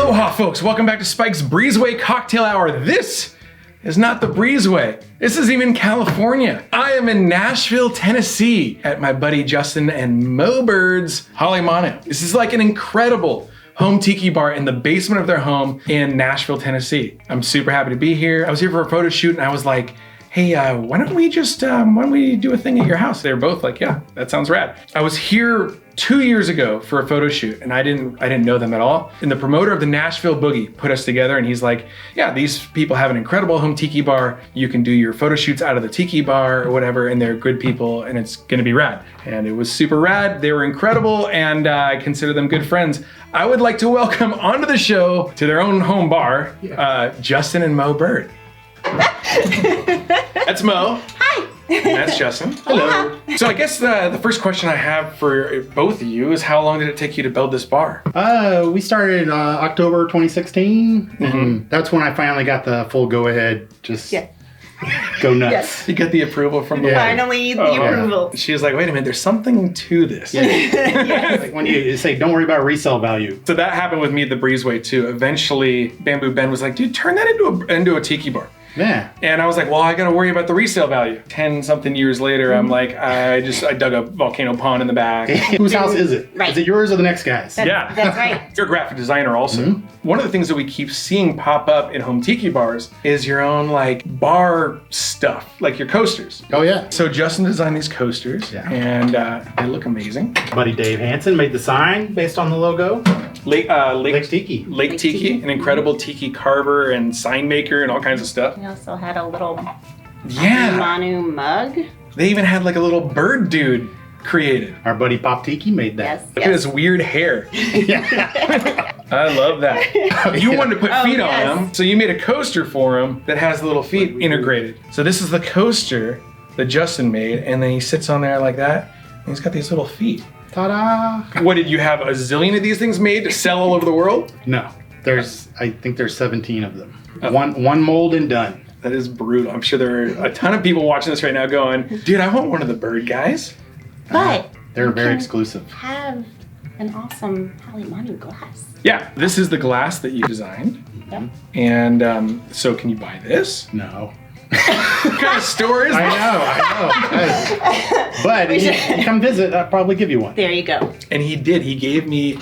Aloha, folks. Welcome back to Spike's Breezeway Cocktail Hour. This is not the Breezeway. This is even California. I am in Nashville, Tennessee at my buddy Justin and Mo Bird's Hale Manu. This is like an incredible home tiki bar in the basement of their home in Nashville, Tennessee. I'm super happy to be here. I was here for a photo shoot and I was like, hey, why don't we do a thing at your house? They were both like, yeah, that sounds rad. I was here 2 years ago for a photo shoot and I didn't know them at all. And the promoter of the Nashville Boogie put us together and he's like, yeah, these people have an incredible home tiki bar. You can do your photo shoots out of the tiki bar or whatever, and they're good people and it's gonna be rad. And it was super rad. They were incredible and I consider them good friends. I would like to welcome onto the show to their own home bar, Justin and Mo Bird. That's Mo. Hi. That's Justin. Hello. So I guess the first question I have for both of you is how long did it take you to build this bar? We started October 2016, and that's when I finally got the full go-ahead. Just go nuts. Yes. You get the approval from the Finally, the approval. She was like, wait a minute, there's something to this. Like when you say, don't worry about resale value. So that happened with me at the Breezeway too. Eventually, Bamboo Ben was like, dude, turn that into a tiki bar. Yeah. And I was like, well, I gotta worry about the resale value. 10 something years later, I'm like, I dug a volcano pond in the back. Whose house is it? Right. Is it yours or the next guy's? Yeah. That's right. You're a graphic designer also. One of the things that we keep seeing pop up in home tiki bars is your own like bar stuff, like your coasters. Oh yeah. So Justin designed these coasters and they look amazing. Buddy Dave Hansen made the sign based on the logo. Lake Tiki. Lake Tiki, an incredible tiki carver and sign maker and all kinds of stuff. We also had a little Yeah. Manu mug. They even had like a little bird dude created. Our buddy Pop Tiki made that. Look at his weird hair. I love that. You wanted to put feet on him, so you made a coaster for him that has the little feet integrated. So this is the coaster that Justin made, and then he sits on there like that, and he's got these little feet. Ta-da! What, did you have a zillion of these things made to sell all over the world? No. I think there's 17 of them. One mold and done. That is brutal. I'm sure there are a ton of people watching this right now going, dude, I want one of the bird guys. But They're very exclusive. have an awesome Hale Manu glass. Yeah, this is the glass that you designed. Yep. And so can you buy this? No. What kind of store is I know. But if you come visit, I'll probably give you one. There you go. And he did. He gave me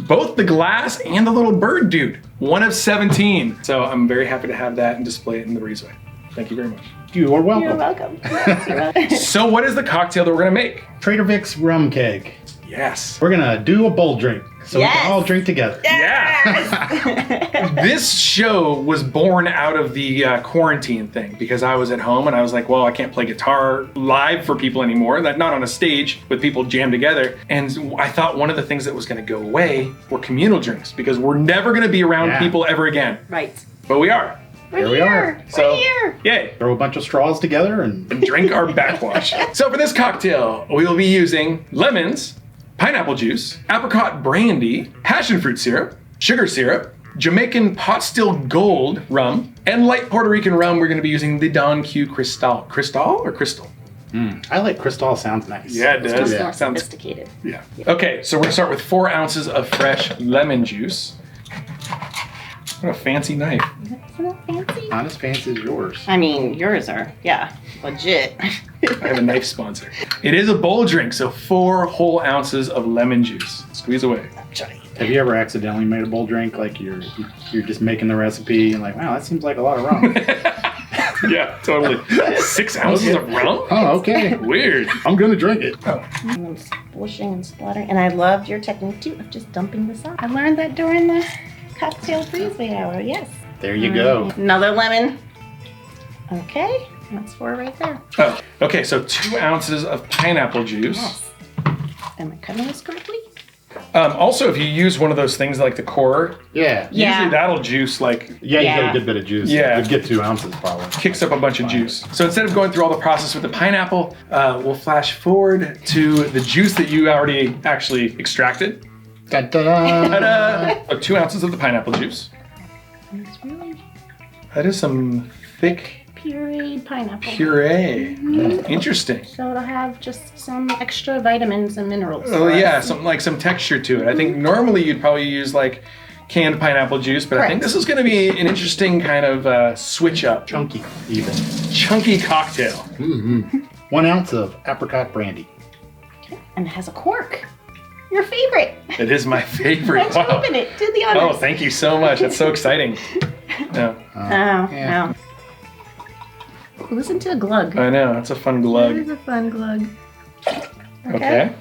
both the glass and the little bird dude. One of 17. So I'm very happy to have that and display it in the Breezeway. Thank you very much. You are welcome. You're welcome. Yes, you're welcome. So what is the cocktail that we're gonna make? Trader Vic's Rum Keg. Yes. We're gonna do a bowl drink so we can all drink together. Yeah. This show was born out of the quarantine thing because I was at home and I was like, well, I can't play guitar live for people anymore, not on a stage with people jammed together. And I thought one of the things that was gonna go away were communal drinks because we're never gonna be around people ever again. Right. But we are. Here we are. So, We're here. Yay. Throw a bunch of straws together and Drink our backwash. So for this cocktail, we will be using lemons, pineapple juice, apricot brandy, passion fruit syrup, sugar syrup, Jamaican pot still gold rum, and light Puerto Rican rum. We're going to be using the Don Q Cristal. Cristal or Crystal? I like Cristal, sounds nice. Yeah, it does. More Sounds. sophisticated. Yeah. Okay, so we're going to start with 4 ounces of fresh lemon juice. What a fancy knife. Isn't that fancy? Not as fancy as yours. I mean, yours are, legit. I have a knife sponsor. It is a bowl drink, so 4 whole ounces of lemon juice. Squeeze away. Have you ever accidentally made a bowl drink like you're just making the recipe and like, wow, that seems like a lot of rum? Yeah, totally. 6 ounces of rum? Oh, okay. Weird. I'm gonna drink it. Oh. And I'm splishing and splattering. And I loved your technique too of just dumping this out. I learned that during the cocktail Breezeway hour, yes. There you go. Another lemon. Okay, that's 4 right there. Oh, okay, so 2 ounces of pineapple juice. Yes. Am I cutting this correctly? Also, if you use one of those things like the core, Yeah. usually that'll juice like You get a good bit of juice. Yeah. You'd get 2 ounces probably. kicks up a bunch of juice. So instead of going through all the process with the pineapple, we'll flash forward to the juice that you already actually extracted. Ta-da! Ta-da! 2 ounces of the pineapple juice. It's really That is some thick pureed pineapple. puree. Interesting. So it'll have just some extra vitamins and minerals. Oh for yeah, us. some texture to it. I think normally you'd probably use like canned pineapple juice, but I think this is going to be an interesting kind of switch up. Chunky, even. Chunky cocktail. 1 ounce of apricot brandy. Okay. And it has a cork. Your favorite. It is my favorite. Why don't you open it? Do the honors. Oh, thank you so much. That's so exciting. No. Yeah. Listen to a glug. I know. It's a fun That glug. is a fun glug. Okay.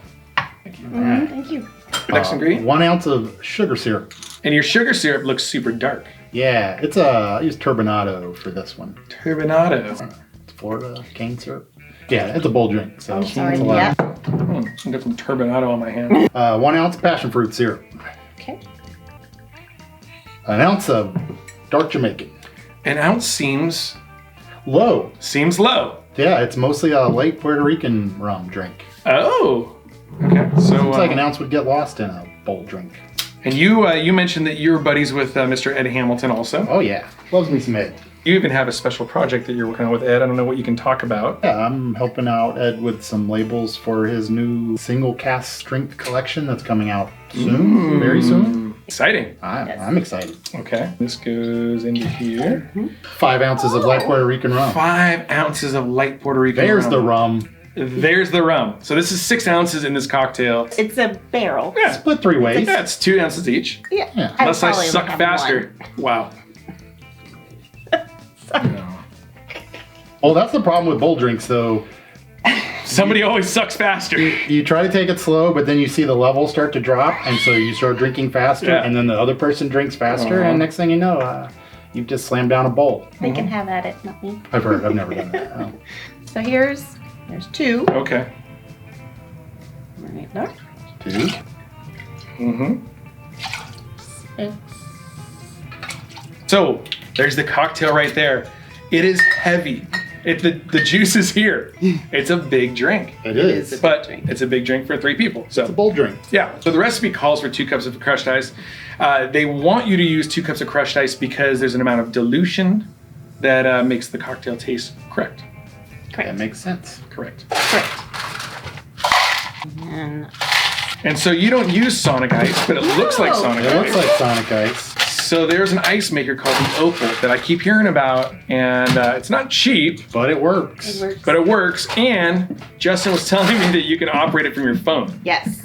Thank you. Next ingredient. 1 ounce of sugar syrup. And your sugar syrup looks super dark. Yeah, it's I use turbinado for this one. Turbinado. It's Florida cane syrup. Yeah, it's a bold drink. So I'm sorry. it's a lot. Yeah. I got some turbinado on my hand. 1 ounce passion fruit syrup. Okay. 1 ounce of dark Jamaican. An ounce seems Low. low. Yeah, it's mostly a light Puerto Rican rum drink. Oh. Okay. So It's like an ounce would get lost in a bold drink. And you mentioned that you were buddies with Mr. Ed Hamilton also. Oh yeah, loves me some Ed. You even have a special project that you're working on with Ed. I don't know what you can talk about. Yeah, I'm helping out Ed with some labels for his new single cast strength collection that's coming out soon, very soon. Exciting. I'm excited. Okay. This goes into here. 5 ounces of light Puerto Rican rum. 5 ounces of light Puerto Rican There's rum. the rum. There's the rum. So this is 6 ounces in this cocktail. It's a barrel. Yeah. Split 3 ways. Yeah, it's 2 ounces each. Yeah. Yeah. Unless I probably suck would have faster. Wow. Well, that's the problem with bold drinks, though. Somebody always sucks faster. You try to take it slow, but then you see the levels start to drop, and so you start drinking faster, Yeah. and then the other person drinks faster, and next thing you know, you've just slammed down a bowl. They can have at it, not me. I've heard. I've never done that. Oh. So there's 2. Okay. Right there. 2. Mm-hmm. 6. So there's the cocktail right there. It is heavy. The juice is here. It's a big drink. It is. But it's a big drink for 3 people. So It's a bold drink. yeah. So the recipe calls for 2 cups of crushed ice. They want you to use 2 cups of crushed ice because there's an amount of dilution that makes the cocktail taste correct. That makes sense. Correct. And And so you don't use Sonic Ice, but it looks like Sonic It Ice. looks like Sonic Ice. So there's an ice maker called the Opal that I keep hearing about, and it's not cheap, But it works. it works. but it works. And Justin was telling me that you can operate it from your phone. Yes.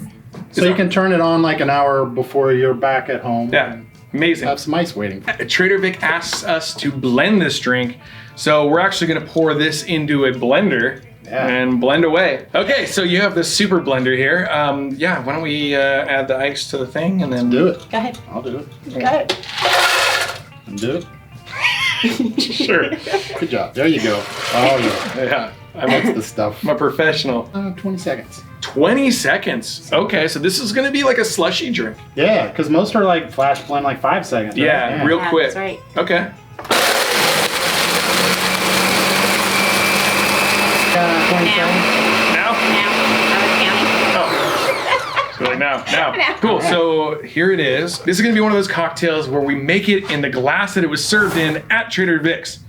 So you can turn it on like an hour before you're back at home. Yeah, amazing. Have some ice waiting. Trader Vic asks us to blend this drink, so we're actually going to pour this into a blender. Yeah. And blend away. Okay, so you have the super blender here. Yeah, why don't we add the ice to the thing and then Do it. Go ahead. I'll do it. Got it. And do it. Sure. Good job. There you go. Oh yeah. Yeah, That's the stuff. I'm a professional. 20 seconds. 20 seconds. Okay, so this is going to be like a slushy drink. Yeah, because most are like flash blend like 5 seconds. Right? Yeah, real Yeah, quick. that's right. Okay. 20 seconds. Now? Oh. So like now. Cool. So here it is. This is going to be one of those cocktails where we make it in the glass that it was served in at Trader Vic's.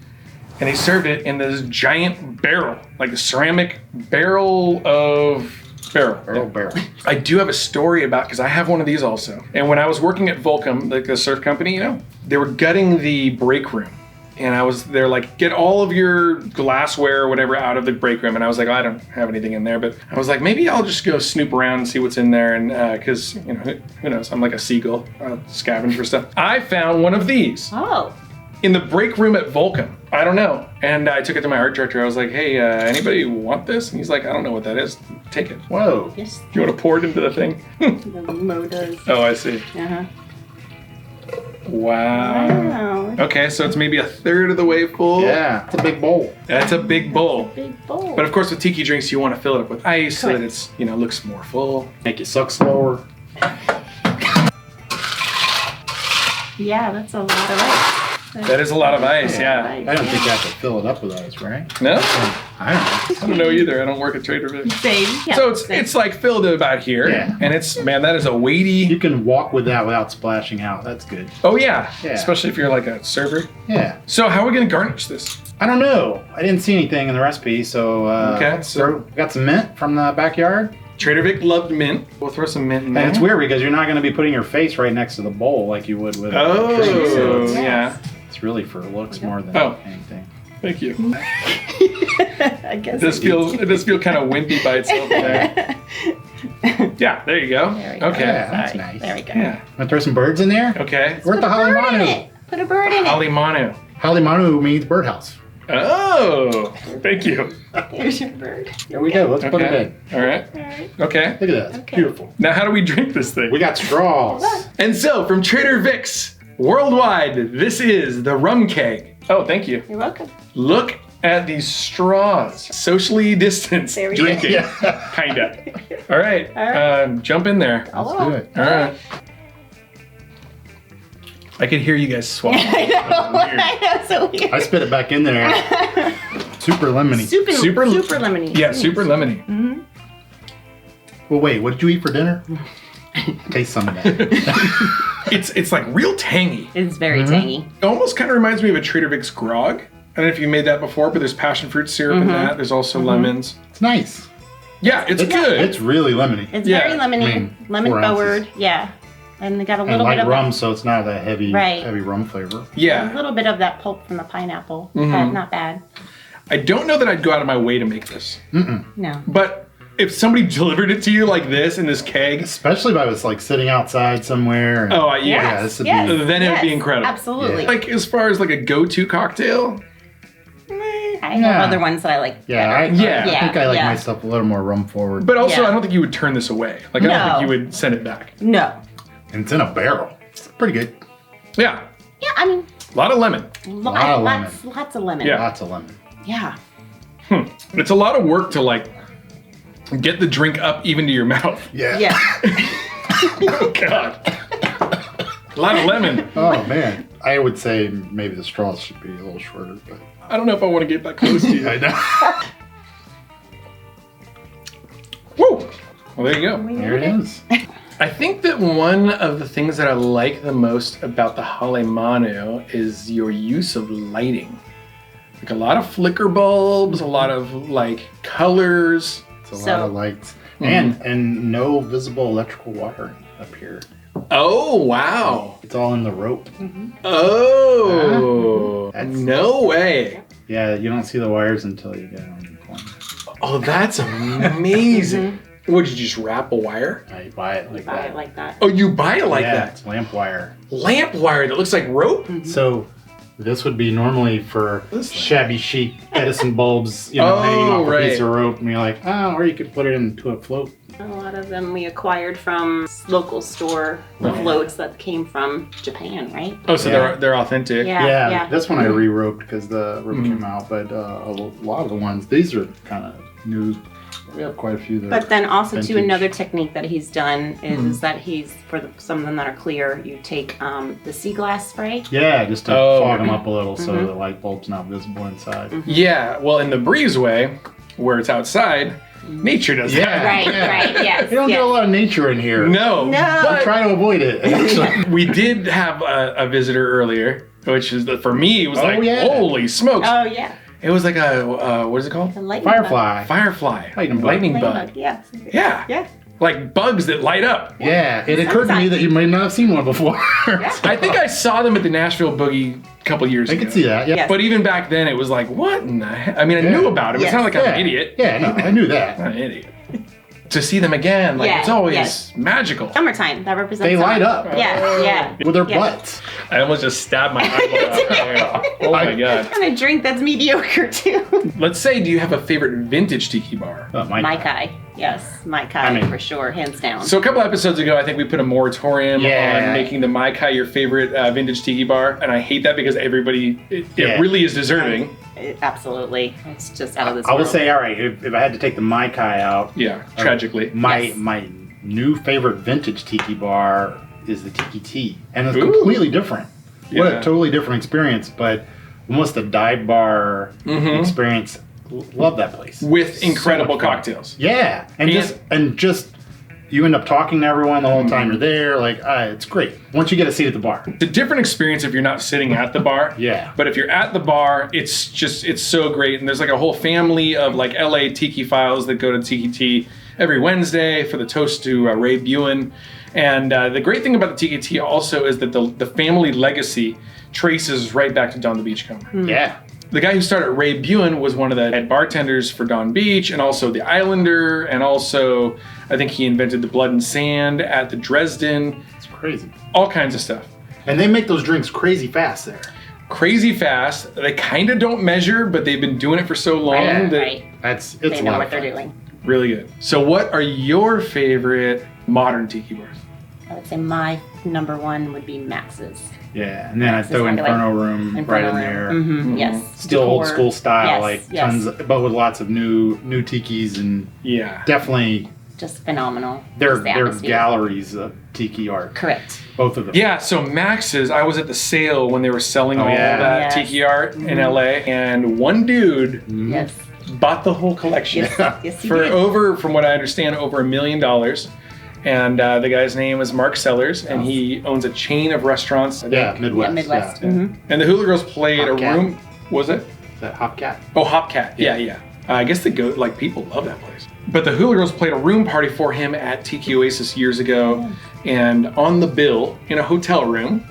And they served it in this giant barrel, like a ceramic barrel of barrel. Barrel. I do have a story about, because I have one of these also. And when I was working at Volcom, like the surf company, you know, they were gutting the break room. And they're like, get all of your glassware or whatever out of the break room. And I was like, oh, I don't have anything in there. But I was like, maybe I'll just go snoop around and see what's in there. And because, you know, who knows? I'm like a seagull, scavenge for stuff. I found one of these Oh. in the break room at Volcom. I don't know. And I took it to my art director. I was like, hey, anybody want this? And he's like, I don't know what that is. Take it. Whoa. Yes. You want to pour it into the thing? The Mo does. Oh, I see. Uh-huh. Wow. Wow. Okay, so it's maybe a third of the way full. Yeah, it's a big bowl. That's a big bowl. Big bowl. But of course, with tiki drinks, you want to fill it up with ice so that Correct. it's, you know, looks more full. Make it suck slower. Yeah, that's a lot of ice. That is a lot of ice, yeah. I don't think you have to fill it up with ice, right? No? I I don't know either. I don't work at Trader Vic's. Same. Yeah, So same. it's like filled to about here. Yeah. And it's, man, that is a weighty. You can walk with that without splashing out. That's good. Oh, yeah. Yeah. Especially if you're like a server. Yeah. So how are we going to garnish this? I don't know. I didn't see anything in the recipe, so Okay, so- got some mint from the backyard. Trader Vic loved mint. We'll throw some mint in there. And it's weird because you're not going to be putting your face right next to the bowl like you would with a drink. So it's, yeah. it's really for looks more than anything. Thank you. I guess It does feel kind of wimpy by itself there. Yeah, there you go. There we go. Okay. Yeah, that's Sorry. nice. There we go. Yeah. Want to throw some birds in there? Okay. Where's the Put a Hale bird in Manu? it. Put a bird in it. Hale Manu. Hale Manu means birdhouse. Oh, thank you. Here's your bird. There we go. Let's put it Okay. in. All right. All right. Okay. Look at that. It's Okay. beautiful. Now, how do we drink this thing? We got straws. And so, from Trader Vic's worldwide, this is the Rum Keg. Oh, thank you. You're welcome. Look at these straws. Socially distanced There we go. drinking. Yeah. Kinda. All right. All right. Jump in there. Let's do it. All right. I could hear you guys swallow. I know. Weird. I know. So weird. I spit it back in there. Super lemony. Super lemony. Yeah, super lemony. Mm-hmm. Well, wait. What did you eat for dinner? Taste some of that. It's like real tangy. It's very tangy. It almost kind of reminds me of a Trader Vic's grog. I don't know if you made that before, but there's passion fruit syrup in that. There's also lemons. It's nice. Yeah, it's good. It's really lemony. It's Yeah. very lemony, I mean, lemon 4 forward. ounces. Yeah. And they got a And little bit light of rum, so it's not that heavy, Right. heavy rum flavor. a yeah. little bit of that pulp from the pineapple, but not bad. I don't know that I'd go out of my way to make this. No. But if somebody delivered it to you like this in this keg, Especially if I was like sitting outside somewhere. And, oh, yeah. Yeah, this would be- Then it would be incredible. Absolutely. Yeah. Like, as far as like a go-to cocktail, I have Yeah. other ones that I like. Yeah, better. Yeah. I think I like Yeah. myself a little more rum forward. but also Yeah. I don't think you would turn this away. Like, I don't No. think you would send it back. No. And it's in a barrel. It's pretty good. Yeah. Yeah, I mean, A lot of lemon. lot of lots of lemon. Yeah. Lots of lemon. Yeah. It's a lot of work to like get the drink up even to your mouth. Yeah. Yeah. Oh, God. A lot of lemon. Oh man. I would say maybe the straws should be a little shorter, but I don't know if I want to get that close to you. I know. Woo! Well, there you go. There it is. I think that one of the things that I like the most about the Hale Manu is your use of lighting. Like a lot of flicker bulbs, a lot of like colors. It's a So- lot of lights. And no visible electrical wiring up here. Oh, wow. It's all in the rope. Oh, That's- no way. Yeah, you don't see the wires until you get on the corner. Oh, that's amazing. What, did you just wrap a wire? I buy it like Buy that. it like that. Oh, you buy it like yeah, that? it's lamp wire. Lamp wire that looks like rope? So this would be normally for This thing. shabby chic Edison bulbs, hanging Oh, off a right. piece of rope, and you're like, oh, or you could put it into a float. A lot of them we acquired from local store floats that came from Japan, right? Oh, so Yeah. they're authentic. Yeah. This one I re-roped because the rope came out, but a lot of the ones, these are kind of new. We have quite a few that But then also vintage. too, another technique that he's done is that he's, for some of them that are clear, you take the sea glass spray. Yeah, just to Oh. fog them up a little so the light bulb's not visible inside. Yeah, well, in the breezeway, where it's outside, nature does Yeah. that. Right, right, yes. You don't get a lot of nature in here. No. No. I try to avoid it. Actually. We did have a visitor earlier, which is for me, it was Oh, like, yeah. holy smokes. Oh, yeah. It was like a, what is it called? The lightning bug. Firefly. Firefly. Lightning bug. Lightning Lightning bug. bug, yeah. Yeah. Yeah. Like bugs that light up. Yeah, it occurred to me that you might not have seen one before. I think I saw them at the Nashville Boogie a couple years I ago. could see that. Yeah. Yeah. But even back then, it was like, what in the heck? I mean, I Yeah. knew about it. It's Yes. not like I'm Yeah. an idiot. Yeah, no, I knew that. I'm not an idiot. To see them again, like Yeah, it's always yes. magical. Summertime, that represents They light summer. up Yeah, yeah. with their Yeah. butts. I almost just stabbed my eyeball out there. Oh my god. And a drink that's mediocre too. Let's say, do you have a favorite vintage tiki bar? Mai Kai. Yes, Mai Kai I mean- for sure, hands down. So a couple episodes ago, I think we put a moratorium Yeah. on making the Mai Kai your favorite vintage tiki bar, and I hate that because everybody, it Yeah. really is deserving. Absolutely. It's just out of this I would world. say, all right, if I had to take the Mai Kai out, Yeah, tragically. my Yes. my new favorite vintage tiki bar is the Tiki Tea, and it's Ooh. completely different. What Yeah. a totally different experience, but almost a dive bar experience. Love that place. With So incredible much fun. cocktails. Yeah, and just you end up talking to everyone the whole time you're there. Like, it's great once you get a seat at the bar. It's a different experience if you're not sitting at the bar. Yeah. But if you're at the bar, it's so great. And there's like a whole family of like LA tiki files that go to Tiki Tea. every Wednesday for the toast to Ray Buin. And the great thing about the Tiki Tea also is that the family legacy traces right back to Don the Beachcomber. Yeah. The guy who started Ray Buin was one of the head bartenders for Don Beach and also the Islander, and also I think he invented the Blood and Sand at the Dresden. It's crazy. All kinds of stuff. And they make those drinks crazy fast there. Crazy fast. They kind of don't measure, but they've been doing it for so long Yeah. that Right. It's They a know lot what of they're fun. doing. really good. So what are your favorite modern tiki bars? I would say my number one would be Max's. Yeah, and then I Max's throw kind of like Inferno Room right in there. Mm-hmm. Yes. Still old Decor. school style, Yes, like yes. tons, but with lots of new tikis and Yeah. definitely Just phenomenal. they're Just the atmosphere. galleries of tiki art. Correct. Both of them. Yeah, so Max's, I was at the sale when they were selling all yeah. that Yes. tiki art in LA, and one dude Mhm. Yes. bought the whole collection Yes. Yes, he for did. from what I understand, over $1 million. And the guy's name is Mark Sellers, and he owns a chain of restaurants. I Yeah, think. Midwest. Yeah, Midwest. Yeah. Mhm. And the Hula Girls played a Hopcat. room. Was it? Is that Hopcat? Oh, Hopcat. Yeah. I guess they go, like, people love that place. But the Hula Girls played a room party for him at Tiki Oasis years ago. And on the bill, in a hotel room,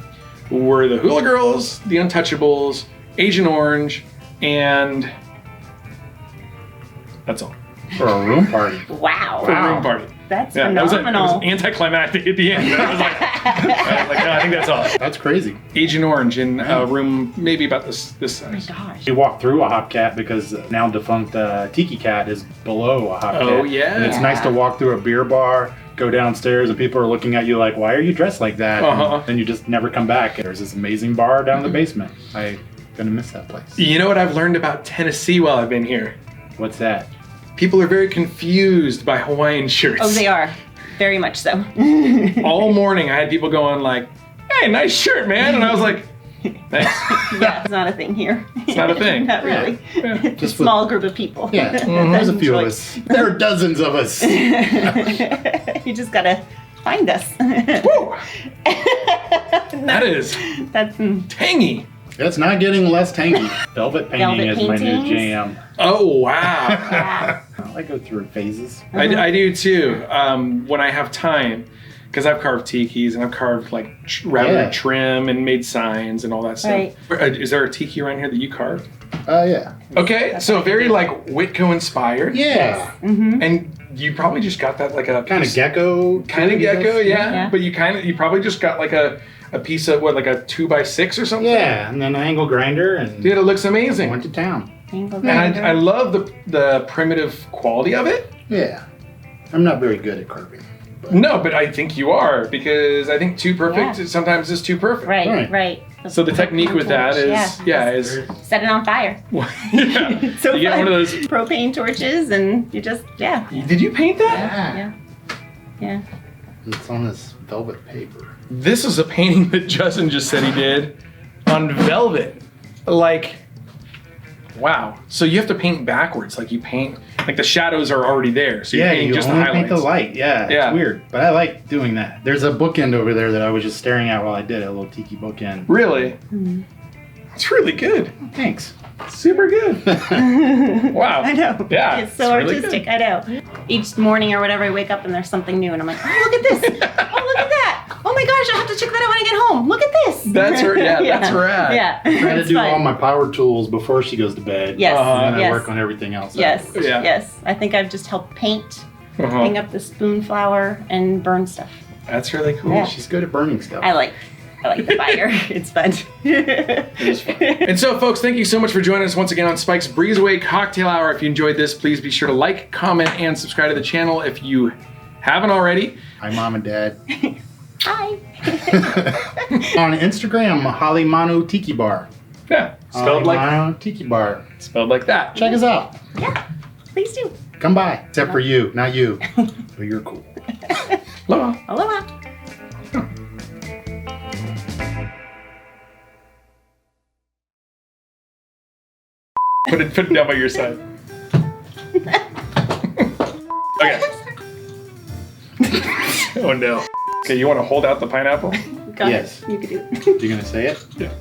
were the Hula Girls, the Untouchables, Agent Orange, and that's all. For a room party. Wow. For a room party. That's Yeah, that was phenomenal. anticlimactic at the end. I was like, no, I think that's all. That's crazy. Agent Orange in a room maybe about this Oh my size. gosh. You walk through a Hopcat because now defunct Tiki Cat is below a Hopcat. Oh, yeah. And it's nice to walk through a beer bar, go downstairs, and people are looking at you like, why are you dressed like that? Uh-huh. And then you just never come back. There's this amazing bar down in the basement. I'm gonna miss that place. You know what I've learned about Tennessee while I've been here? What's that? People are very confused by Hawaiian shirts. Oh, they are. Very much so. All morning I had people going like, hey, nice shirt, man. And I was like, thanks. Yeah, it's not a thing here. It's not a thing. Not really. Yeah. It's a Just with- small group of people. Yeah, there's a few of us. There are dozens of us. You just gotta find us. Woo! That is That's tangy. It's not getting less tangy. Velvet painting Velvet is my new paintings? jam. Oh, wow. yeah. I go through phases. I do too. When I have time, because I've carved tikis and I've carved like rabbit trim and made signs and all that stuff. Right. Is there a tiki around here that you carved? Yeah. Okay, That's so what I very do. like Whitco inspired. Yeah. Mm-hmm. And you probably just got that like a Kind of gecko. kind of gecko, yeah. Yeah. But you probably just got like a piece of what, like a 2x6 or something. Yeah, and then an angle grinder and Dude, it looks amazing. went to town. And I love the primitive quality of it. Yeah. I'm not very good at carving. No, but I think you are, because I think too perfect Yeah. sometimes is too perfect. Right, right. So the technique with that is set it on fire. yeah. So you get fun. one of those. Propane torches and you just Did you paint that? Yeah. Yeah. It's on this velvet paper. This is a painting that Justin just said he did on velvet. Like, wow. So you have to paint backwards. Like you paint, like the shadows are already there. So you're painting you just the only highlights. paint the light. Yeah, Yeah. it's weird. But I like doing that. There's a bookend over there that I was just staring at while I did it, a little tiki bookend. Really? Mm-hmm. It's really good. Thanks. Super good. Wow. I know. Yeah, It's so it's really artistic. I know. Each morning or whatever, I wake up and there's something new, and I'm like, oh, look at this. Oh, look at that. Oh my gosh, I have to check that out when I get home. Look at this. That's that's rad. Yeah. Try to It's do fun. all my power tools before she goes to bed. Yes. And then yes. I work on everything else. Yes. afterwards. Yeah. Yes. I think I've just helped paint, Uh-huh. hang up the spoon flower, and burn stuff. That's really cool. Yeah. She's good at burning stuff. I like the fire. It's fun. And so, folks, thank you so much for joining us once again on Spike's Breezeway Cocktail Hour. If you enjoyed this, please be sure to like, comment, and subscribe to the channel if you haven't already. Hi, Mom and Dad. Hi. On Instagram, Hale Manu Tiki Bar. Yeah, Hale Manu Tiki Bar. spelled like that. Check us out. Yeah. Please do. Come by. Except for you, not you. But you're cool. Aloha. Aloha. Put it down by your side. Okay. Oh no. Okay, you want to hold out the pineapple? Yes. Go ahead. You can do it. You gonna say it? Yeah.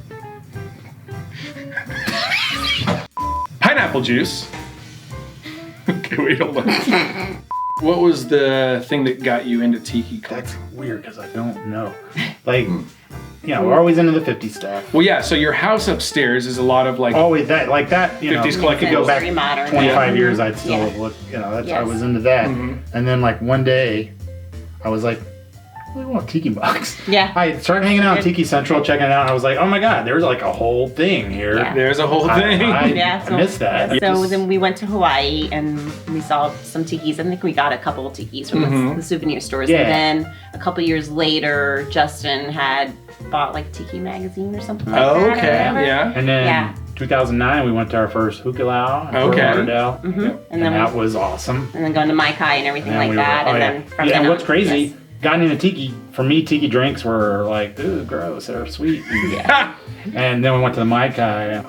Pineapple juice. Okay, wait, hold on. What was the thing that got you into tiki That's culture? weird because I don't know. Like, we're always into the 50s stuff. Well, yeah, so your house upstairs is a lot of like Always that, 50s collectibles. Go back Very modern. 25 years, I'd still Yeah. look, I Yes. was into that. Mhm. And then like one day, I was like, I really want Tiki Mugs. Yeah. I started hanging out at Tiki Central, checking it out, and I was like, oh my God, there's like a whole thing here. Yeah. There's a whole thing. I missed that. So then we went to Hawaii and we saw some tikis. I think we got a couple of tikis from the souvenir stores. Yeah. And then a couple years later, Justin had bought like Tiki magazine or something like Oh, that. or okay, whatever. yeah. And then Yeah. 2009, we went to our first hukilau in Fort Okay. Lauderdale. And And then that was awesome. and then going to Mai Kai and everything And like we that. were- And oh, then from then and on, what's crazy, yes. gotten into Tiki, for me, Tiki drinks were like, ooh, gross, they're sweet. Yeah. And then we went to the Mai Kai.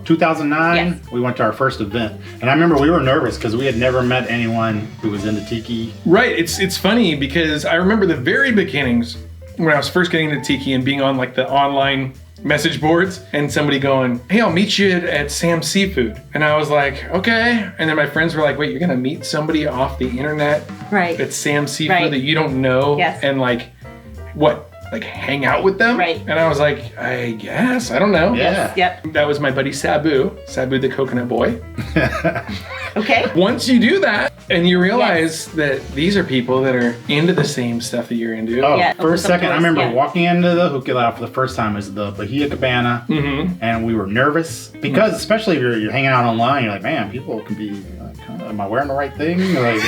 2009, Yes. we went to our first event. And I remember we were nervous because we had never met anyone who was into Tiki. Right, it's funny because I remember the very beginnings when I was first getting into tiki and being on like the online message boards and somebody going, hey, I'll meet you at Sam's Seafood. And I was like, okay. And then my friends were like, wait, you're gonna meet somebody off the internet Right. at Sam's Seafood Right. that you don't know Yes. and like, what, like hang out with them? Right. And I was like, I guess, I don't know. Yeah. Yep. That was my buddy Sabu the coconut boy. Okay. Once you do that and you realize that these are people that are into the same stuff that you're into. Oh, Yeah, for a opens up second, I doors, remember yeah. walking into the hukilau for the first time as the Bahia Cabana, and we were nervous because, especially if you're hanging out online, you're like, man, people can be like, am I wearing the right thing? Like,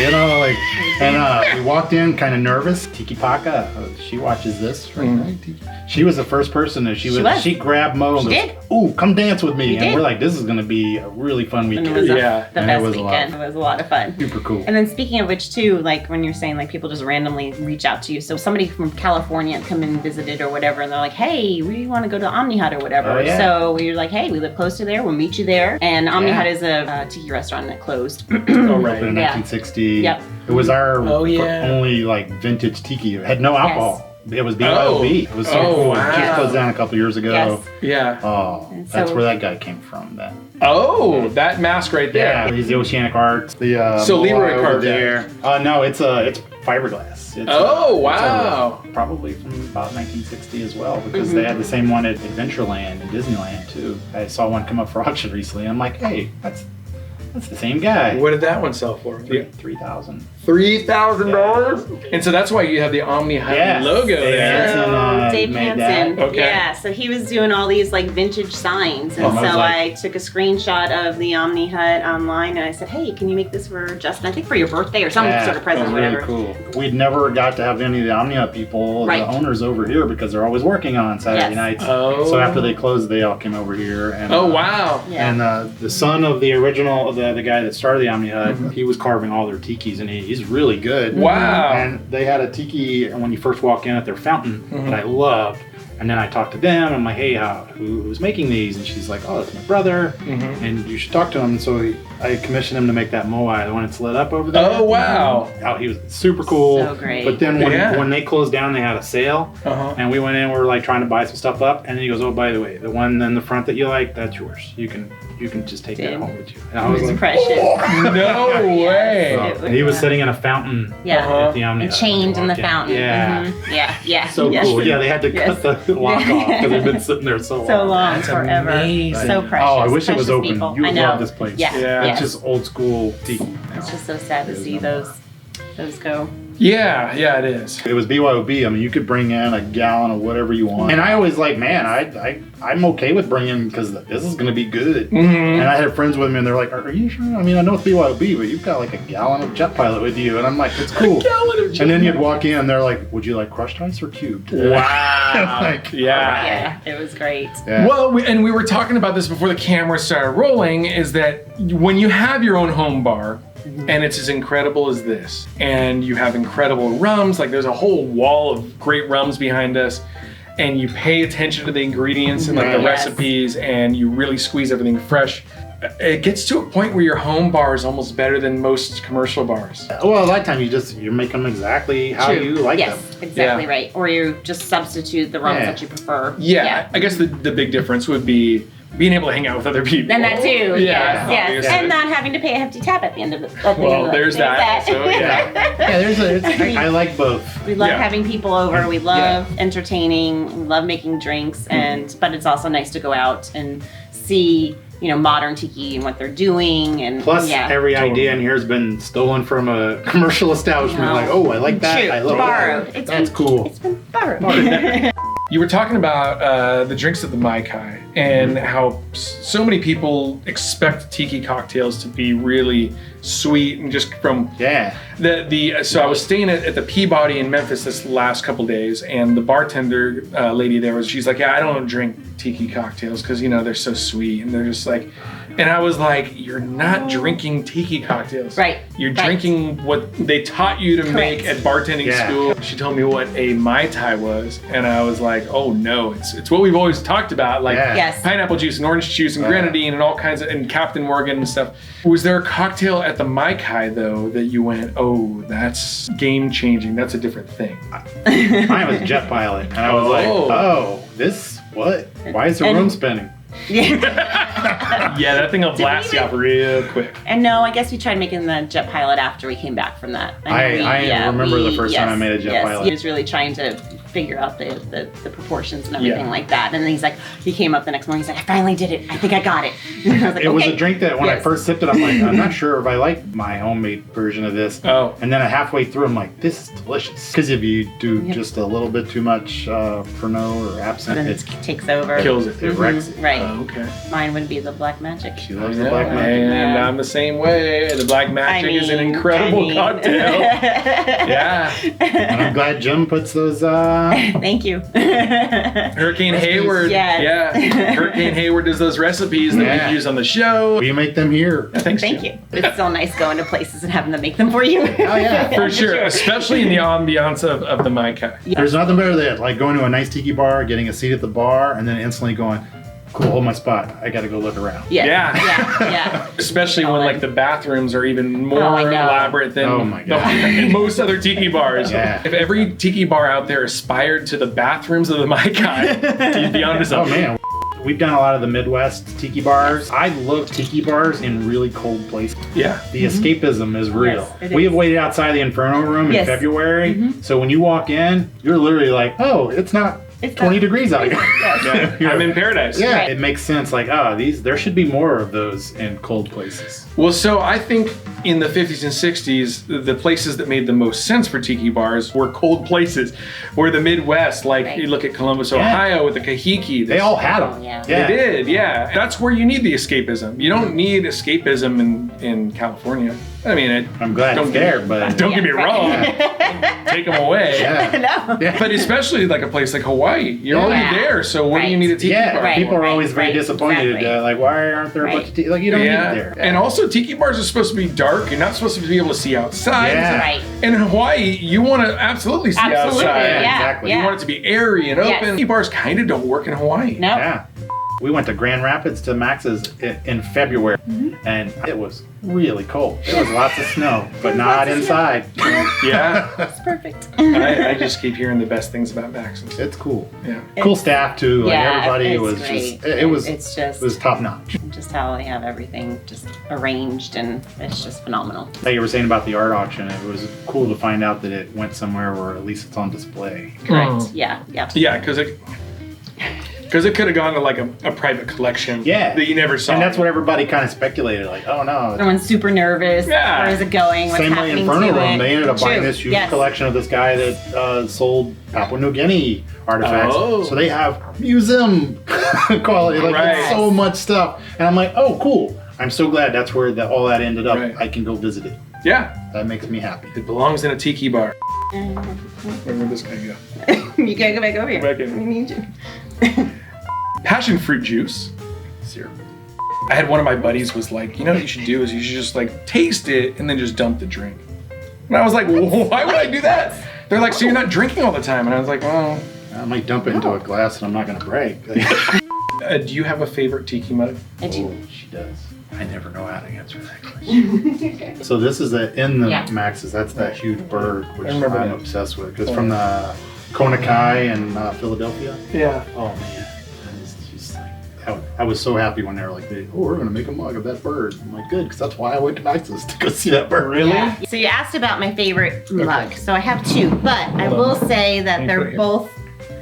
and we walked in kind of nervous. Tiki Paka, she watches this, right? Tiki. She was the first person that she grabbed Mo and She goes, did. ooh, come dance with me. She And did. we're like, this is going to be a really fun And it weekend. was Yeah. the And it best was a lot. weekend. It was a lot of fun. Super cool. And then speaking of which too, like when you're saying like people just randomly reach out to you. So somebody from California come and visited or whatever and they're like, hey, we want to go to Omni Hut or whatever. Oh, yeah. So you're like, hey, we live close to there. We'll meet you there. And Omni Yeah. Hut is a tiki restaurant that closed. Oh, Opened right. in Yeah. 1960. Yep. It was our yeah. only like vintage tiki. It had no alcohol. It was BYOB. Oh. It was so Oh, cool. wow. It just closed down a couple years ago. Yes. Yeah. Oh, And that's so- where that guy came from. That. Oh, that mask right Yeah, there. he's the Oceanic Arts. The So Leroy over carved there. No, it's fiberglass. It's, Oh, it's wow. probably from about 1960 as well, because they had the same one at Adventureland and Disneyland too. I saw one come up for auction recently. And I'm like, hey, that's the same guy. What did that one sell for? Yeah. 3,000. $3,000? And so that's why you have the Omni Hut Yes. logo Yeah. there. Hanson, Dave made Hansen. that. Okay. Yeah, so he was doing all these like vintage signs. And Oh, I was so like- I took a screenshot of the Omni Hut online and I said, hey, can you make this for Justin? I think for your birthday or some Yeah, sort of present, that or was whatever. really cool. We'd never got to have any of the Omni Hut people, Right. the owners over here, because they're always working on Saturday Yes. nights. Oh. So after they closed, they all came over here. And, Oh, wow. Yeah. And the son of the original, the guy that started the Omni Hut, he was carving all their tikis, and he's really good. Wow. And they had a tiki when you first walk in at their fountain that I loved. And then I talked to them. I'm like, hey, who's making these? And she's like, oh, it's my brother. And you should talk to him. And so I commissioned him to make that moai, the one that's lit up over there. Oh, wow. Oh, he was super cool. So great. But then Yeah. when they closed down, they had a sale. Uh-huh. And we went in, we were like trying to buy some stuff up. And then he goes, oh, by the way, the one in the front that you like, that's yours. You can just take that Dang. home with you. And I It was was like, precious. No way. It was, he was sitting in a fountain Yeah. Uh-huh. at the Omni And Hut. chained in the Walked fountain. Yeah. Mhm. Yeah. Yeah. So Yes. cool. Yeah, they had to Yes. cut the lock off because they've been sitting there so long. So long, That's forever. amazing. So precious. Oh, I wish it was Precious open. people. You I would know. love this place. Yeah. Yeah. It's Yes. just old school tiki. It's just so sad to see those go. Yeah, it is. It was BYOB. I mean, you could bring in a gallon of whatever you want. And I always like, man, I'm okay with bringing because this is going to be good. And I had friends with me, and they're like, "Are you sure? I mean, I know it's BYOB, but you've got like a gallon of Jet Pilot with you." And I'm like, "It's cool." And then you'd walk in, and they're like, "Would you like crushed ice or cubed?" Wow. Like, Yeah. Yeah, it was great. Yeah. Well, we were talking about this before the camera started rolling, is that when you have your own home bar, and it's as incredible as this, and you have incredible rums, like there's a whole wall of great rums behind us, and you pay attention to the ingredients and like the Yes. recipes, and you really squeeze everything fresh, it gets to a point where your home bar is almost better than most commercial bars. Well, a lot of times you make them exactly how True. you like yes, them. exactly Yeah. right. Or you just substitute the rums Yeah. that you prefer. Yeah, I guess the big difference would be being able to hang out with other people. And that too. Yeah, Yes. obviously. And not having to pay a hefty tab at the end of it. Well, there's that. So, yeah. I like both. We love Yeah. having people over. We love entertaining. We love making drinks, but it's also nice to go out and see, modern tiki and what they're doing. And Plus, every idea in here has been stolen from a commercial establishment. No. Like, oh, I like that. True. I love Borrowed. that. That's cool. It's been borrowed. You were talking about the drinks at the Mai Kai and how so many people expect tiki cocktails to be really sweet and just from so I was staying at the Peabody in Memphis this last couple days, and the bartender lady there she's like, yeah, I don't drink tiki cocktails because they're so sweet, and they're just like, and I was like, you're not drinking tiki cocktails. Right. You're drinking what they taught you to make at bartending school. She told me what a Mai Tai was, and I was like, oh no, it's what we've always talked about, like pineapple juice and orange juice and grenadine and all kinds of, and Captain Morgan and stuff. Was there a cocktail at the Mai Kai though that you went, oh, that's game changing, that's a different thing? Mine was Jet Pilot, and I was like, oh, this, what? Why is the room spinning? Yeah, that thing will blast you up real quick. And no, I guess we tried making the Jet Pilot after we came back from that. I remember the first time I made a Jet Pilot. He was really trying to figure out the proportions and everything like that. And then he came up the next morning, he's like, I finally did it. I think I got it. And I was like, it was a drink that when I first sipped it, I'm like, I'm not sure if I like my homemade version of this. Oh. And then halfway through, I'm like, this is delicious. Because if you do just a little bit too much Pernod or absinthe, then it takes over. Kills it. It wrecks it. Right. Oh, okay. Mine would be the Black Magic. She loves the Black Magic. And I'm the same way. The Black Magic is an incredible cocktail. Yeah. And I'm glad Jim puts those. Thank you. Hurricane Hayward. Yes. Yeah. Hurricane Hayward does those recipes that we use on the show. We make them here. Thanks, Thank Jim. you. It's so nice going to places and having them make them for you. Oh yeah, For sure. Especially in the ambiance of the Mai Kai. There's nothing better than like going to a nice tiki bar, getting a seat at the bar, and then instantly going, cool, hold my spot. I gotta go look around. Yeah. Especially when like the bathrooms are even more elaborate than most other tiki bars. Yeah. If every tiki bar out there aspired to the bathrooms of the Mai Kai, you'd be onto Oh something. man. We've done a lot of the Midwest tiki bars. I love tiki bars in really cold places. Yeah. The escapism is real. Yes, it We is. have waited outside the Inferno room in February. So when you walk in, you're literally like, oh, it's not 20 degrees out here. Yeah. I'm in paradise. Yeah, Right. it makes sense. Like, there should be more of those in cold places. Well, so I think in the 50s and 60s, the places that made the most sense for tiki bars were cold places. Where the Midwest, like you look at Columbus, Ohio with the Kahiki. They all had them. Yeah. They did, yeah. That's where you need the escapism. You don't need escapism in California. I mean, I'm glad it's there, but don't get me wrong. Take them away. No. But especially like a place like Hawaii, you're already there. So what do you need a tiki bar? Right. People are always very disappointed. Exactly. Like, why aren't there a bunch of tiki? Like, you don't need it there. And also, tiki bars are supposed to be dark. You're not supposed to be able to see outside. Yeah. Right. And in Hawaii, you want to absolutely see outside. Yeah, exactly. You want it to be airy and open. Yes. Tiki bars kind of don't work in Hawaii. No. Yeah. We went to Grand Rapids to Max's in February, and it was really cold. There was lots of snow, but not inside. Yeah. It's perfect. I just keep hearing the best things about Max's. It's cool. Yeah. Cool staff too. Like everybody it's was great. just it was top notch. Just how they have everything just arranged, and it's just phenomenal. Like you were saying about the art auction, it was cool to find out that it went somewhere where at least it's on display. Correct. Yeah. Yeah, because it could have gone to like a private collection that you never saw. And that's what everybody kind of speculated. Like, oh no. Everyone's super nervous. Yeah. Where is it going? What's Same way happening Inferno to Room, it? they ended up buying True. this huge collection of this guy that sold Papua New Guinea artifacts. Oh. So they have museum quality, like so much stuff. And I'm like, oh, cool. I'm so glad that's where all that ended up. Right. I can go visit it. Yeah. That makes me happy. It belongs in a tiki bar. Where did this guy go? You gotta go back over here. Back in. We need you. Passion fruit juice. Syrup. I had one of my buddies was like, you know what you should do is you should just like taste it and then just dump the drink. And I was like, well, why would I do that? They're like, so you're not drinking all the time? And I was like, well. I might dump it into a glass and I'm not going to break. Do you have a favorite tiki mug? I do. Oh, she does. I never know how to answer that question. So this is in the Max's. That's that huge bird, which I'm obsessed with. It's from the Kona Kai in Philadelphia. Yeah. Oh man, that is just like, I was so happy when they were like, we're going to make a mug of that bird. I'm like, good, because that's why I went to Nice's to go see that bird. Really? Yeah. So you asked about my favorite mug. So I have two, but I will say that they're both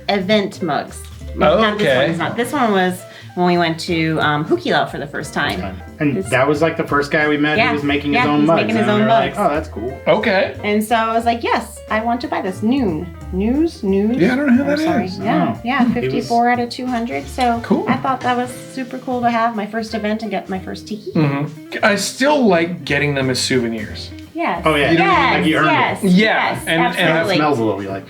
event mugs. Not this one. It's not. This one was when we went to Hukilo for the first time. And that was like the first guy we met who was making his own mugs. Making his own mugs. Like, oh, that's cool. Okay. And so I was like, yes, I want to buy this. News. Yeah, I don't know who that is. Yeah, yeah, 54 out of 200. So cool. I thought that was super cool to have my first event and get my first tiki. I still like getting them as souvenirs. Yes. Oh yeah. Yes. You earned it. Yeah, Yes. and Absolutely. It smells a little like.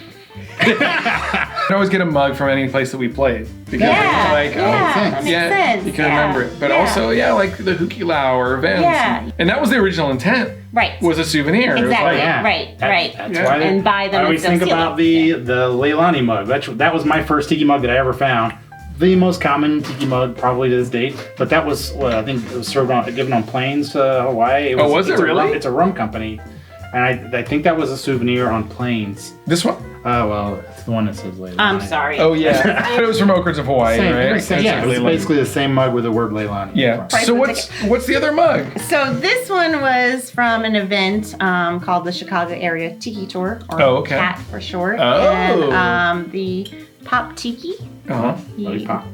I can always get a mug from any place that we played because Yeah. it's like, that makes sense. you can remember it. But also, like the Hukilo or events. Yeah. And that was the original intent. Right. Was a souvenir. Exactly. It was like, Right. That's why And buy them I always and think seal about them. the Leilani mug. That was my first tiki mug that I ever found. The most common tiki mug probably to this date. But that was what I think it was given on planes to Hawaii. Was it really? It's a rum company. And I think that was a souvenir on planes. This one? Oh, well, it's the one that says Leilani. I'm sorry. Oh, yeah. It was from Oak of Hawaii, right? Yeah, it's basically the same mug with the word Leilani. Yeah. Price So of what's the other mug? So this one was from an event called the Chicago Area Tiki Tour, or CAT for short. Oh. And the Pop Tiki. Uh-huh. Love you, Pop.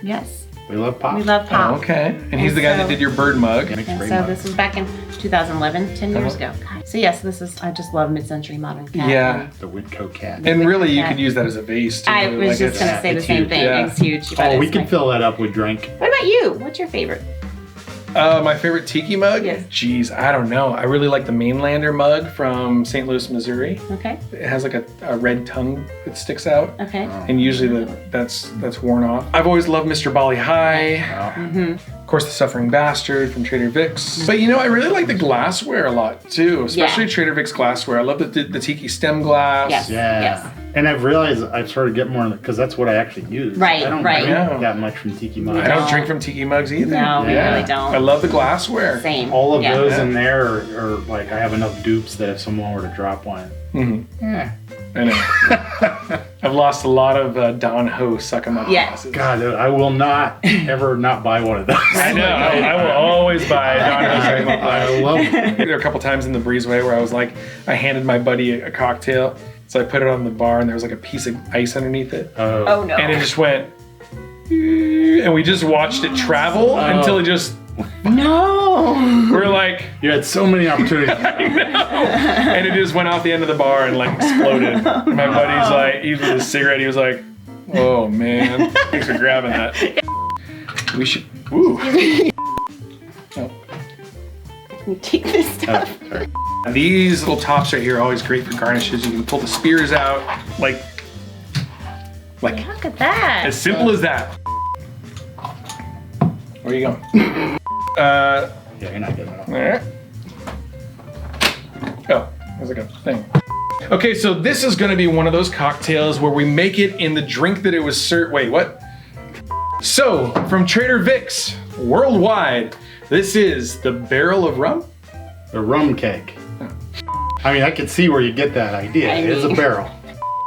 Yes. We love Pop. We love Pop. Oh, okay. And he's the guy that did your bird mug. And so this was back in 2011, 10 years ago. So yes, I just love mid-century modern cat. Yeah. The Whitcoat cat. And really, you could use that as a vase, too. I was just going to say the same thing. Yeah. It's huge. Oh, we can fill that up with drink. What about you? What's your favorite? My favorite tiki mug? Yes. Jeez, I don't know. I really like the Mainlander mug from St. Louis, Missouri. Okay. It has like a red tongue that sticks out. Okay. And usually that's worn off. I've always loved Mr. Bali High. Of course, the Suffering Bastard from Trader Vic's. But I really like the glassware a lot too, especially Trader Vic's glassware. I love the tiki stem glass. Yes. Yeah. Yes. And I've realized I've started getting more because that's what I actually use. Right, I don't right. drink that much from tiki mugs. I don't drink from tiki mugs either. No, we Yeah. really don't. I love the glassware. Same. All of Yeah. those in there are like I have enough dupes that if someone were to drop one, I know. I've lost a lot of Don Ho suck 'em up glasses. God, I will not ever not buy one of those. I know. I will always buy Don Ho suck 'em up I glasses. love them. There were a couple times in the breezeway where I was like, I handed my buddy a cocktail, so I put it on the bar and there was like a piece of ice underneath it. Oh no. And it just went, and we just watched it travel until it just, No. we're like, You had so many opportunities. and it just went out the end of the bar and like exploded. And my buddy's like, he was with his cigarette, he was like, oh man, thanks for grabbing that. We should, ooh. Oh. You take this stuff. Sorry. These little tops right here are always great for garnishes. You can pull the spears out, like Look at that. as simple as that. Where are you going? Yeah, you're not getting it off. All right. Oh, there's like a thing. Okay, so this is gonna be one of those cocktails where we make it in the drink that it was served. Wait, what? So, from Trader Vic's, worldwide, this is the barrel of rum. The rum keg. I mean, I can see where you get that idea. It is a barrel.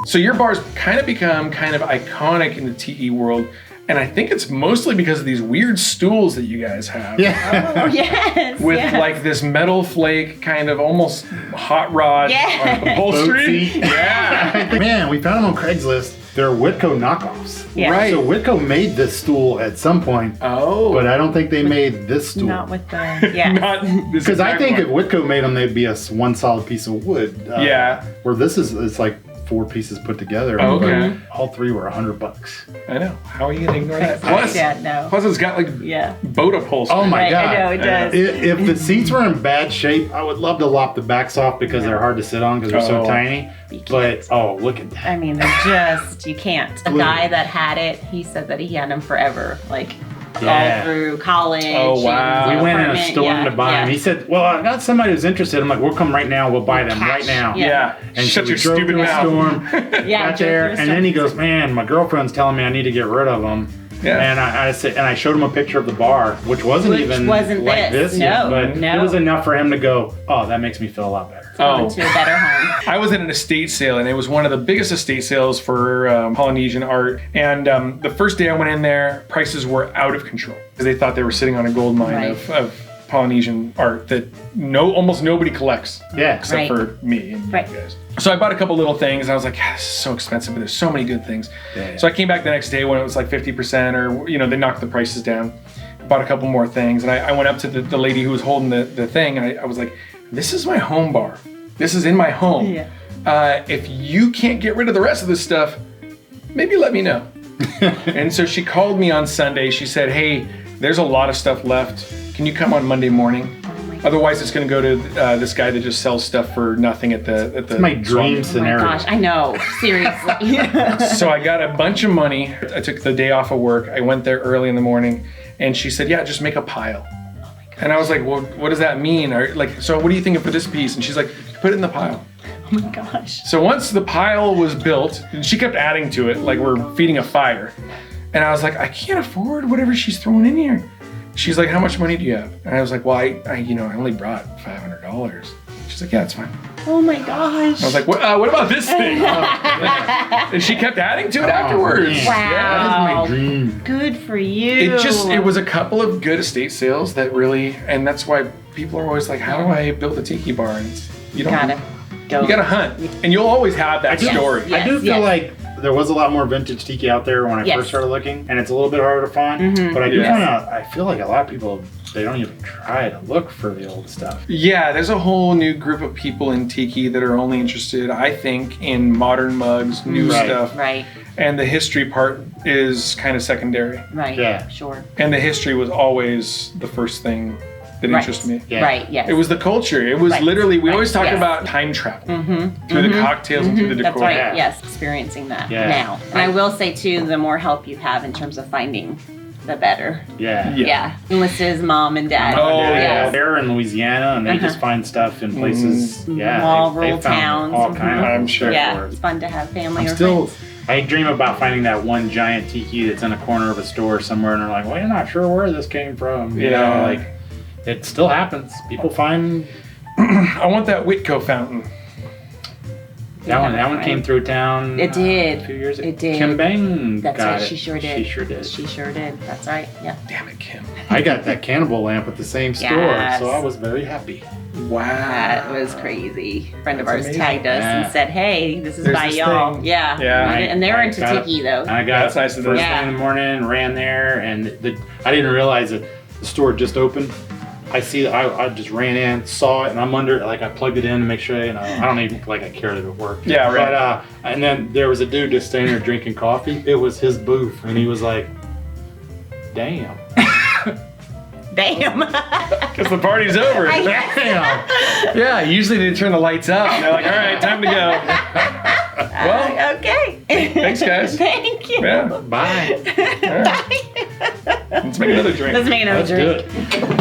So your bars kind of become kind of iconic in the tiki world, and I think it's mostly because of these weird stools that you guys have. Yeah. Oh yes. With yes. like this metal flake kind of almost hot rod upholstery. Boat seat. Yeah. Man, we found them on Craigslist. They're Whitco knockoffs. Yeah. Right. So Whitco made this stool at some point, Oh. but I don't think they made this stool. Not with the Not this Because I exact think one. if Whitco made them, they'd be one solid piece of wood. Yeah. Where this is, it's like 4 pieces put together. Okay. But all 3 were $100. I know. How are you gonna ignore that? Plus, Yeah, no. plus it's got like Yeah. boat upholstery. Oh my Right, God. I know it does. If the seats were in bad shape, I would love to lop the backs off because they're hard to sit on because they're so Oh. tiny. But, look at that. I mean, they're just, you can't. A guy that had it, he said that he had them forever, like Yeah. all through college. Oh, wow. and We went in a apartment. storm Yeah, to buy yeah. them. He said, well, I got somebody who's interested. I'm like, we'll come right now. We'll buy them right now. Yeah. And Shut so your we drove stupid through a mouth. storm, Yeah, got there, drove through a and then he storm. goes, man, my girlfriend's telling me I need to get rid of them. Yeah. And I said, and I showed him a picture of the bar, which wasn't Which even wasn't like this. this yet, No, but no. it was enough for him to go, oh, that makes me feel a lot better. on to a better home. I was at an estate sale, and it was one of the biggest estate sales for Polynesian art. And the first day I went in there, prices were out of control because they thought they were sitting on a gold mine of Polynesian art that almost nobody collects. Yeah, except for me and you guys. So I bought a couple little things, and I was like, this is so expensive, but there's so many good things. So I came back the next day when it was like 50%, or they knocked the prices down. I bought a couple more things, and I went up to the lady who was holding the thing, and I was like, this is my home bar. This is in my home. Yeah. If you can't get rid of the rest of this stuff, maybe let me know. And so she called me on Sunday. She said, hey, there's a lot of stuff left. Can you come on Monday morning? Otherwise, it's going to go to this guy that just sells stuff for nothing at the. It's my dream scenario. Oh my gosh, I know. Seriously. So I got a bunch of money. I took the day off of work. I went there early in the morning, and she said, yeah, just make a pile. Oh my gosh. And I was like, well, what does that mean? So what are you thinking for this piece? And she's like, put it in the pile. Oh my gosh. So once the pile was built, and she kept adding to it, like we're feeding a fire. And I was like, I can't afford whatever she's throwing in here. She's like, how much money do you have? And I was like, well, I only brought $500. She's like, yeah, it's fine. Oh my gosh. I was like, what about this thing? And she kept adding to it afterwards. Wow. That is my dream. Good for you. It was a couple of good estate sales that really, and that's why people are always like, how do I build a tiki bar? And you gotta go. You gotta hunt. And you'll always have that story. I do feel like there was a lot more vintage tiki out there when I first started looking, and it's a little bit harder to find. But I do find out, I feel like a lot of people, they don't even try to look for the old stuff. Yeah, there's a whole new group of people in tiki that are only interested, I think, in modern mugs, new stuff. Right. And the history part is kind of secondary. Right. Yeah. Sure. And the history was always the first thing that interested me. Yeah. Right, yes. It was the culture. It was literally, we always talk about time travel through the cocktails and through the decor. That's right, yes. Experiencing that now. And I will say, too, the more help you have in terms of finding, the better. Yeah. Enlisted mom and dad. Oh, yeah. They're in Louisiana, and they just find stuff in places, small rural towns. All kind of, I'm sure. Yeah, it's fun to have family or friends. I dream about finding that one giant tiki that's in a corner of a store somewhere, and they're like, well, you're not sure where this came from. You know, like, it still happens. People find... I want that Whitco fountain. That one came through town. It did. A few years ago. It did. Kim Bang That's got right. it. She sure did. She sure did. She sure did. That's right. Yeah. Damn it, Kim. I got that cannibal lamp at the same store, so I was very happy. Wow. That was crazy. A friend of ours tagged us and said, hey, this is by y'all. Thing. Yeah. And they're into tiki, though. I got That's nice the first thing in the morning, ran there, and I didn't realize that the store just opened. I just ran in, saw it, and I'm under, like, I plugged it in to make sure, I don't even, like, I cared if it worked. Yeah, right. But, and then there was a dude just standing there drinking coffee. It was his booth, and he was like, damn. Damn. Because the party's over. Damn. Yeah, usually they turn the lights up. And they're like, all right, time to go. Well, okay. Thanks, guys. Thank you. Yeah. Bye. All right. Let's make another drink. Let's make another drink. Do it.